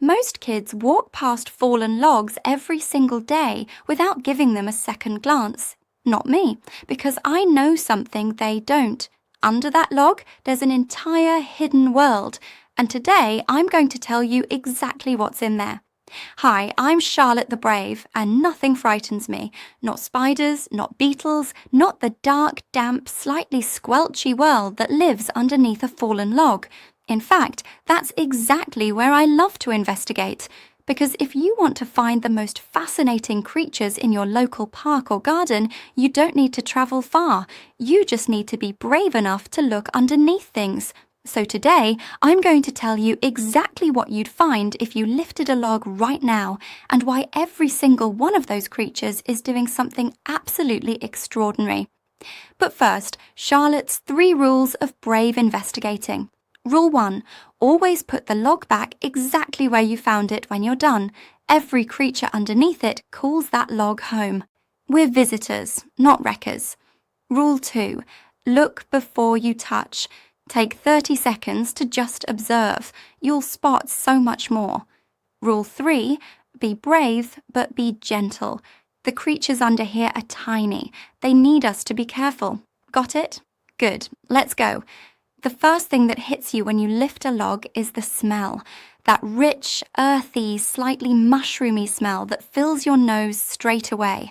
Most kids walk past fallen logs every single day without giving them a second glance. Not me, because I know something they don't. Under that log, there's an entire hidden world, and today I'm going to tell you exactly what's in there. Hi, I'm Charlotte the Brave, and nothing frightens me. Not spiders, not beetles, not the dark, damp, slightly squelchy world that lives underneath a fallen log. In fact, that's exactly where I love to investigate. Because if you want to find the most fascinating creatures in your local park or garden, you don't need to travel far. You just need to be brave enough to look underneath things. So today, I'm going to tell you exactly what you'd find if you lifted a log right now, and why every single one of those creatures is doing something absolutely extraordinary. But first, Charlotte's 3 rules of brave investigating. Rule 1. Always put the log back exactly where you found it when you're done. Every creature underneath it calls that log home. We're visitors, not wreckers. Rule 2. Look before you touch. Take 30 seconds to just observe. You'll spot so much more. Rule 3. Be brave, but be gentle. The creatures under here are tiny. They need us to be careful. Got it? Good. Let's go. The first thing that hits you when you lift a log is the smell. That rich, earthy, slightly mushroomy smell that fills your nose straight away.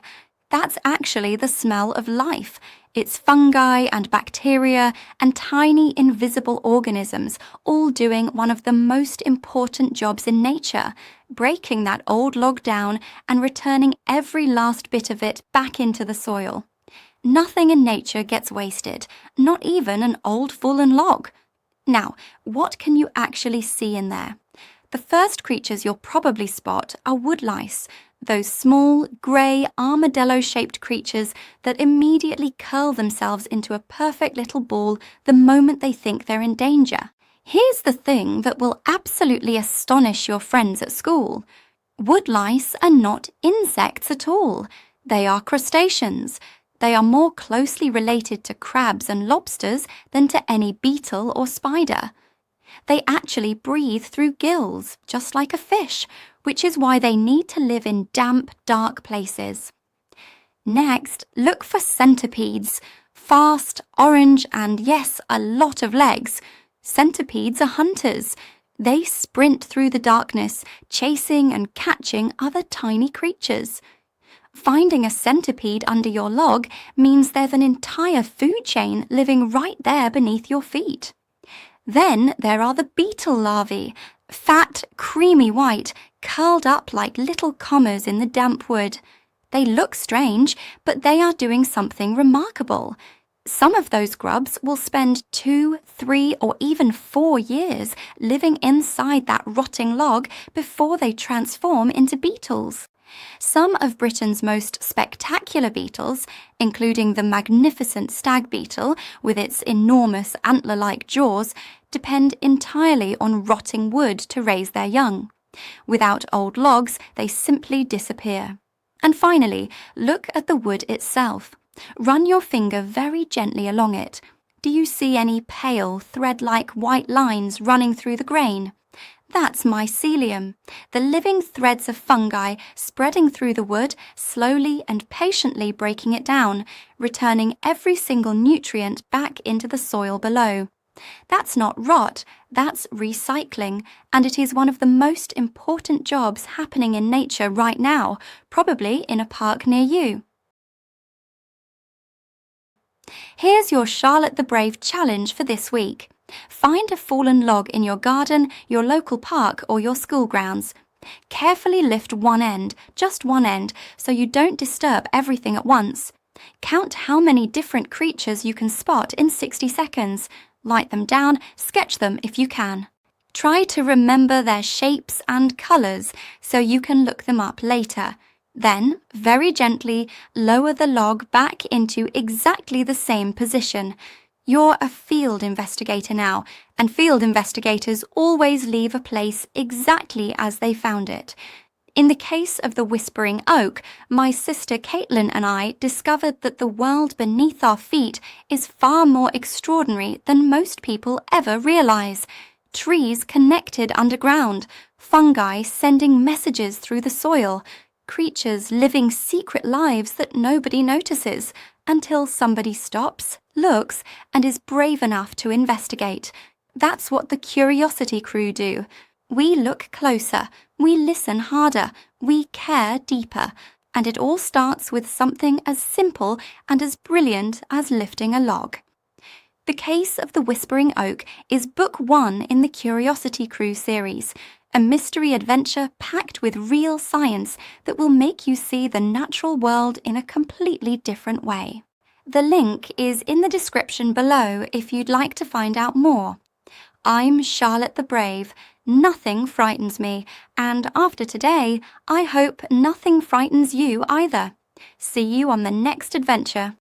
That's actually the smell of life. It's fungi and bacteria and tiny invisible organisms, all doing one of the most important jobs in nature, breaking that old log down and returning every last bit of it back into the soil. Nothing in nature gets wasted, not even an old fallen log. Now, what can you actually see in there? The first creatures you'll probably spot are woodlice, those small, grey, armadillo-shaped creatures that immediately curl themselves into a perfect little ball the moment they think they're in danger. Here's the thing that will absolutely astonish your friends at school. Woodlice are not insects at all. They are crustaceans. They are more closely related to crabs and lobsters than to any beetle or spider. They actually breathe through gills, just like a fish, which is why they need to live in damp, dark places. Next, look for centipedes. Fast, orange, and yes, a lot of legs. Centipedes are hunters. They sprint through the darkness, chasing and catching other tiny creatures. Finding a centipede under your log means there's an entire food chain living right there beneath your feet. Then there are the beetle larvae, fat, creamy white, curled up like little commas in the damp wood. They look strange, but they are doing something remarkable. Some of those grubs will spend 2, 3, or even 4 years living inside that rotting log before they transform into beetles. Some of Britain's most spectacular beetles, including the magnificent stag beetle with its enormous antler-like jaws, depend entirely on rotting wood to raise their young. Without old logs, they simply disappear. And finally, look at the wood itself. Run your finger very gently along it. Do you see any pale, thread-like white lines running through the grain? That's mycelium, the living threads of fungi spreading through the wood, slowly and patiently breaking it down, returning every single nutrient back into the soil below. That's not rot, that's recycling, and it is one of the most important jobs happening in nature right now, probably in a park near you. Here's your Charlotte the Brave challenge for this week. Find a fallen log in your garden, your local park, or your school grounds. Carefully lift one end, just one end, so you don't disturb everything at once. Count how many different creatures you can spot in 60 seconds. Write them down, sketch them if you can. Try to remember their shapes and colours so you can look them up later. Then, very gently, lower the log back into exactly the same position. You're a field investigator now, and field investigators always leave a place exactly as they found it. In the case of the whispering oak, my sister Caitlin and I discovered that the world beneath our feet is far more extraordinary than most people ever realize. Trees connected underground, fungi sending messages through the soil, creatures living secret lives that nobody notices until somebody stops, looks, and is brave enough to investigate. That's what the Curiosity Crew do. We look closer, we listen harder, we care deeper, and it all starts with something as simple and as brilliant as lifting a log. The Case of the Whispering Oak is book 1 in the Curiosity Crew series, a mystery adventure packed with real science that will make you see the natural world in a completely different way. The link is in the description below if you'd like to find out more. I'm Charlotte the Brave. Nothing frightens me, and after today, I hope nothing frightens you either. See you on the next adventure.